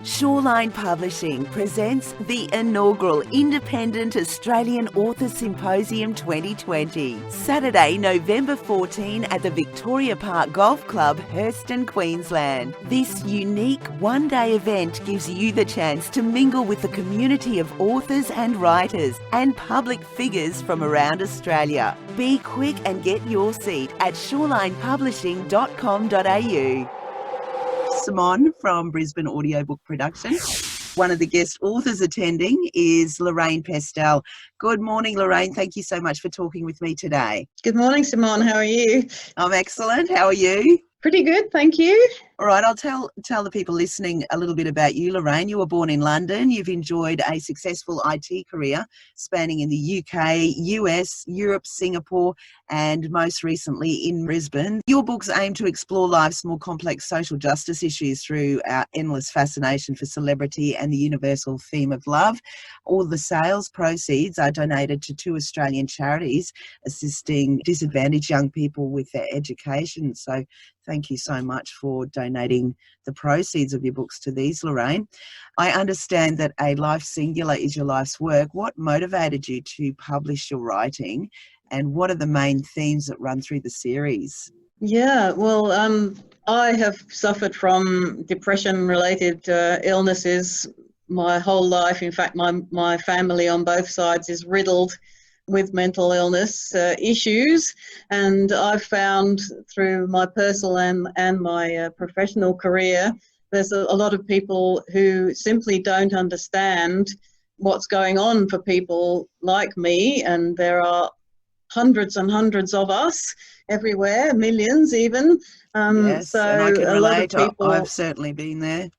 Shoreline Publishing presents the inaugural Independent Australian Authors Symposium 2020, Saturday, November 14 at the Victoria Park Golf Club, Herston, Queensland. This unique one-day event gives you the chance to mingle with the community of authors and writers and public figures from around Australia. Be quick and get your seat at shorelinepublishing.com.au. Simone from Brisbane Audiobook Production. One of the guest authors attending is Lorraine Pestell. Good morning, Lorraine. Thank you so much for talking with me today. Good morning, Simone. How are you? I'm excellent. How are you? Pretty good, thank you. All right, I'll tell the people listening a little bit about you, Lorraine. You were born in London. You've enjoyed a successful IT career spanning in the UK, US, Europe, Singapore, and most recently in Brisbane. Your books aim to explore life's more complex social justice issues through our endless fascination for celebrity and the universal theme of love. All the sales proceeds are donated to 2 Australian charities assisting disadvantaged young people with their education. So thank you so much for donating the proceeds of your books to these, Lorraine. I understand that A Life Singular is your life's work. What motivated you to publish your writing, and what are the main themes that run through the series? Yeah, well, I have suffered from depression-related illnesses my whole life. In fact, my family on both sides is riddled with mental illness issues, and I've found through my personal and my professional career, there's a lot of people who simply don't understand what's going on for people like me, and there are hundreds and hundreds of us everywhere, millions even. Yes, so and I can a relate. lot of people, I've certainly been there.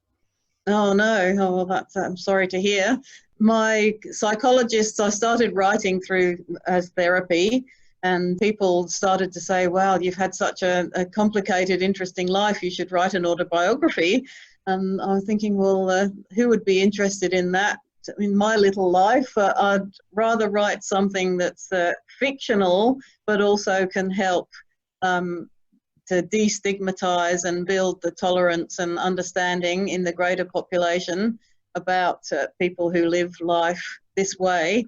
Oh no, oh well, I'm sorry to hear. My psychologists, I started writing through as therapy, and people started to say, wow, you've had such a complicated, interesting life, you should write an autobiography. And I was thinking, well, who would be interested in that? In my little life, I'd rather write something that's fictional, but also can help to destigmatize and build the tolerance and understanding in the greater population about people who live life this way.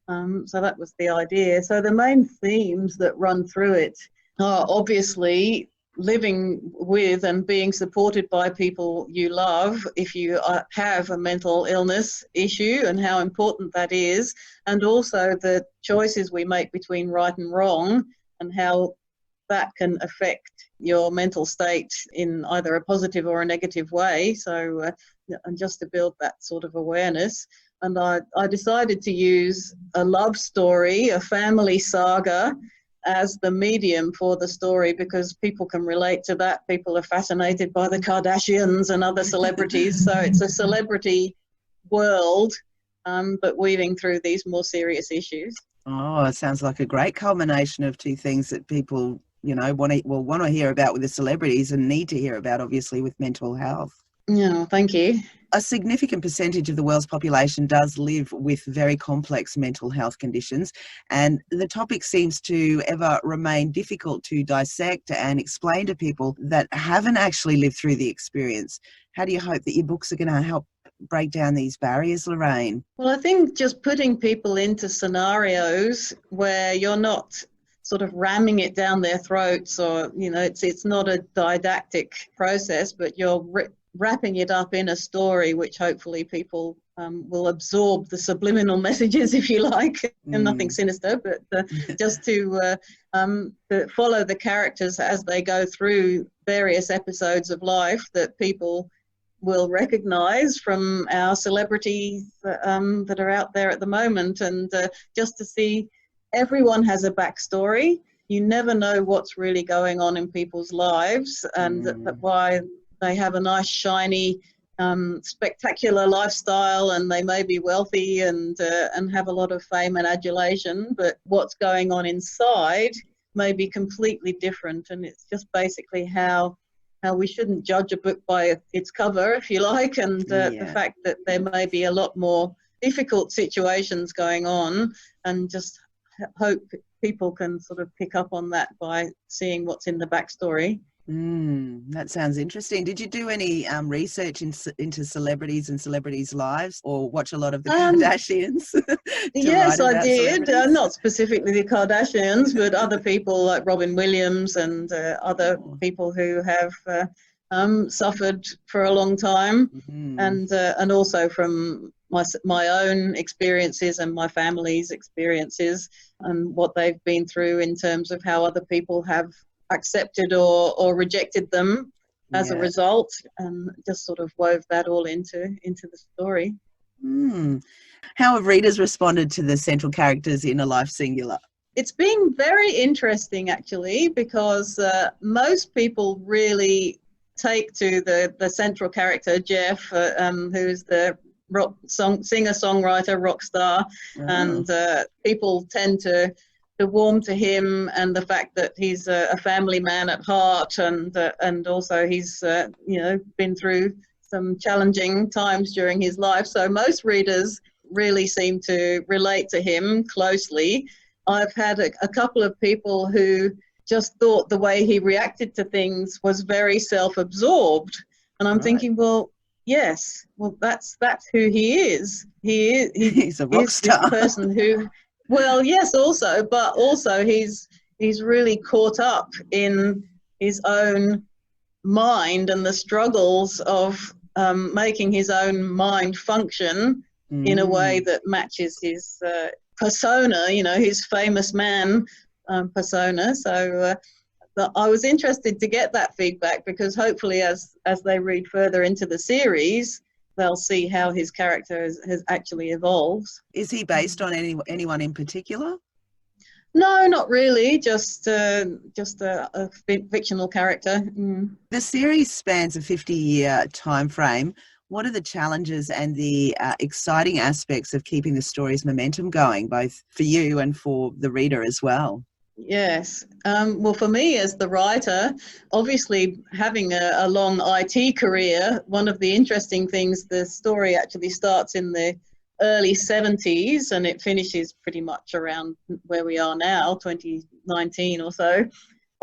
So that was the idea. So the main themes that run through it are obviously living with and being supported by people you love if you have a mental illness issue, and how important that is, and also the choices we make between right and wrong and how that can affect your mental state in either a positive or a negative way. So and just to build that sort of awareness. And I decided to use a love story, a family saga, as the medium for the story, because people can relate to that. People are fascinated by the Kardashians and other celebrities. So it's a celebrity world, but weaving through these more serious issues. Oh, it sounds like a great culmination of 2 things that people, want to hear about with the celebrities and need to hear about, obviously, with mental health. Yeah, thank you. A significant percentage of the world's population does live with very complex mental health conditions, and the topic seems to ever remain difficult to dissect and explain to people that haven't actually lived through the experience. How do you hope that your books are going to help break down these barriers, Lorraine? Well, I think just putting people into scenarios where you're not sort of ramming it down their throats, or, it's not a didactic process, but you're wrapping it up in a story which hopefully people will absorb the subliminal messages, if you like, and nothing sinister, but just to follow the characters as they go through various episodes of life that people will recognize from our celebrities that are out there at the moment. And just to see everyone has a backstory. You never know what's really going on in people's lives, and why they have a nice, shiny, spectacular lifestyle, and they may be wealthy and have a lot of fame and adulation, but what's going on inside may be completely different. And it's just basically how we shouldn't judge a book by its cover, if you like, and the fact that there may be a lot more difficult situations going on, and just hope people can sort of pick up on that by seeing what's in the backstory. That sounds interesting. Did you do any research into celebrities and celebrities' lives, or watch a lot of the Kardashians to Yes, write I about did. celebrities? Not specifically the Kardashians, but other people like Robin Williams and other people who have suffered for a long time, and also from my own experiences and my family's experiences and what they've been through in terms of how other people have accepted or rejected them as a result, and just sort of wove that all into the story. How have readers responded to the central characters in A Life Singular? It's been very interesting, actually, because most people really take to the central character, Jeff, who's the singer-songwriter, rock star, and people tend to warm to him, and the fact that he's a family man at heart, and also he's been through some challenging times during his life. So most readers really seem to relate to him closely. I've had a couple of people who just thought the way he reacted to things was very self-absorbed, and I'm thinking, well, yes, well that's who he is. He's a rock star. This person who, well, yes, also, but also he's really caught up in his own mind and the struggles of making his own mind function in a way that matches his persona, his famous man persona. So I was interested to get that feedback, because hopefully as they read further into the series, they'll see how his character has actually evolved. Is he based on anyone in particular? No, not really. Just a fictional character. The series spans a 50-year time frame. What are the challenges and the exciting aspects of keeping the story's momentum going, both for you and for the reader as well? Yes. Well, for me as the writer, obviously having a long IT career, one of the interesting things, the story actually starts in the early 70s and it finishes pretty much around where we are now, 2019 or so.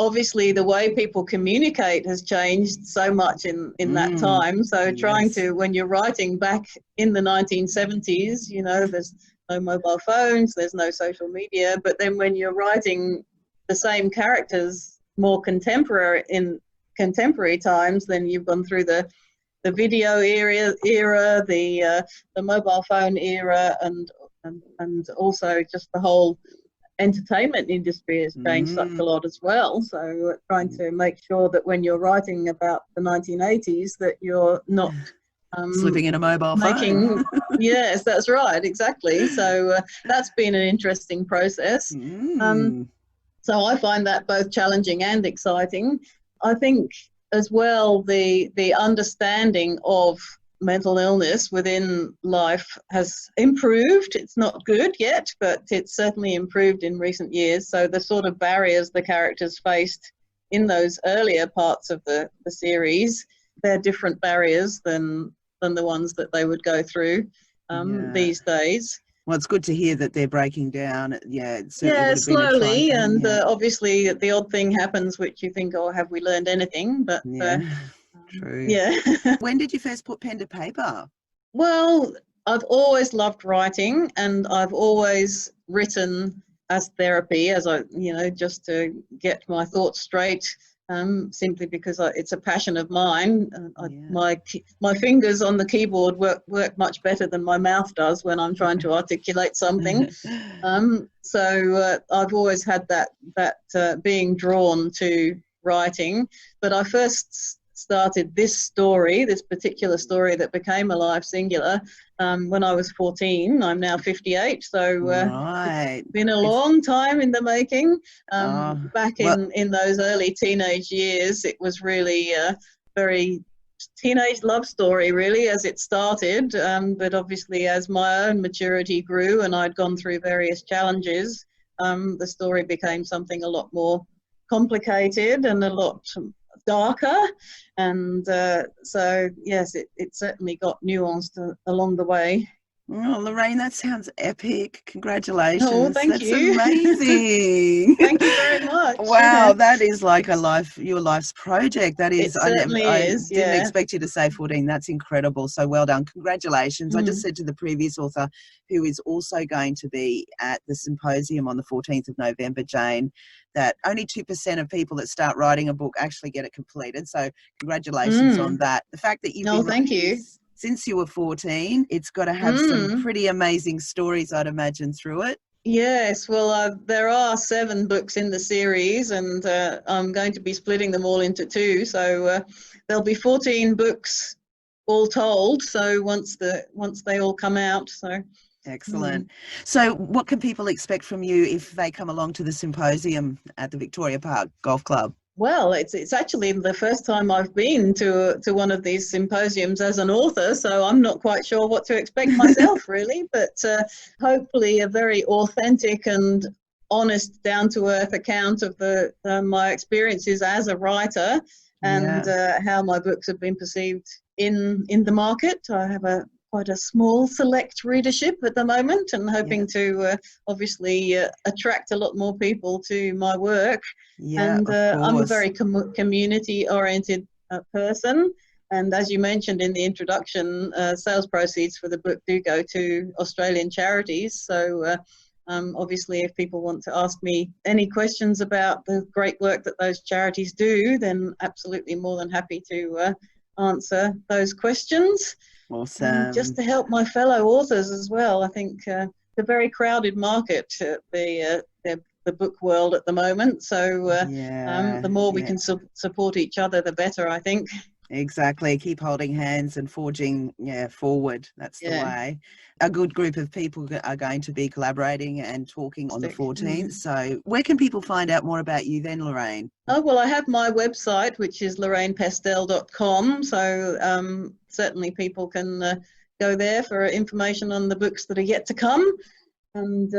Obviously, the way people communicate has changed so much in that time. So trying to, when you're writing back in the 1970s, there's no mobile phones, there's no social media. But then when you're writing the same characters more contemporary times, then you've gone through the video era, the mobile phone era, and also just the whole entertainment industry has changed such a lot as well. So trying to make sure that when you're writing about the 1980s that you're not slipping in a mobile phone. Yes, that's right, exactly. So that's been an interesting process. So I find that both challenging and exciting. I think as well the understanding of mental illness within life has improved. It's not good yet, but it's certainly improved in recent years. So the sort of barriers the characters faced in those earlier parts of the series, they're different barriers than the ones that they would go through these days. Well, it's good to hear that they're breaking down. Slowly, and obviously the odd thing happens which you think, oh, have we learned anything? But true. Yeah. When did you first put pen to paper? Well, I've always loved writing, and I've always written as therapy, just to get my thoughts straight, simply because it's a passion of mine. My fingers on the keyboard work much better than my mouth does when I'm trying to articulate something. So I've always had that being drawn to writing. But I first started this particular story that became A Life Singular, when I was 14. I'm now 58, so it's been a long time in the making. Back in those early teenage years, it was really a very teenage love story, really, as it started. But obviously, as my own maturity grew and I'd gone through various challenges, the story became something a lot more complicated and a lot darker, and so yes, it certainly got nuanced along the way. Oh, Lorraine, that sounds epic. Oh, Congratulations. thank That's you. amazing. Thank you very much. Wow, that is like your life's project. That It is, certainly I is, didn't yeah. expect you to say 14. That's incredible. So well done. Congratulations. I just Mm. said to the previous author, who is also going to be at the symposium on the 14th of November, Jane, that only 2% of people that start writing a book actually get it completed. So congratulations on Mm. that. The fact that you've No, been thank writing you. this since you were 14, it's got to have some Mm. pretty amazing stories, I'd imagine, through it. Yes, well, there are 7 books in the series, and I'm going to be splitting them all into 2. So there'll be 14 books all told. So once they all come out, so. Excellent. So what can people expect from you if they come along to the symposium at the Victoria Park Golf Club? Well, it's actually the first time I've been to one of these symposiums as an author, so I'm not quite sure what to expect myself, really. But hopefully, a very authentic and honest, down-to-earth account of my experiences as a writer and how my books have been perceived in the market. I have quite a small select readership at the moment, and hoping to obviously attract a lot more people to my work. Yeah, And of course. I'm a very community-oriented person. And as you mentioned in the introduction, sales proceeds for the book do go to Australian charities. So obviously, if people want to ask me any questions about the great work that those charities do, then absolutely more than happy to answer those questions. Awesome. Just to help my fellow authors as well. I think it's a very crowded market, the book world at the moment. So the more we can support each other, the better, I think. Exactly. Keep holding hands and forging forward. That's the way. A good group of people are going to be collaborating and talking on the 14th. So where can people find out more about you then, Lorraine? Oh, well, I have my website, which is lorrainepestell.com. So certainly people can go there for information on the books that are yet to come. And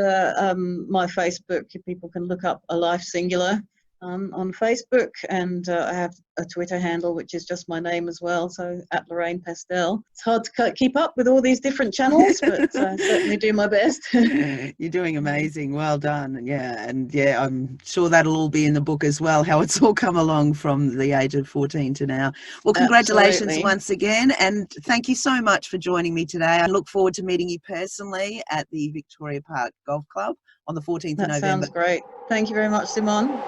my Facebook, people can look up A Life Singular on Facebook, and I have a Twitter handle which is just my name as well, so at Lorraine Pestell. It's hard to keep up with all these different channels, but I certainly do my best. You're doing amazing. Well done. And I'm sure that'll all be in the book as well, how it's all come along from the age of 14 to now. Well, congratulations once again, and thank you so much for joining me today. I look forward to meeting you personally at the Victoria Park Golf Club on the 14th of November. That sounds great. Thank you very much, Simone.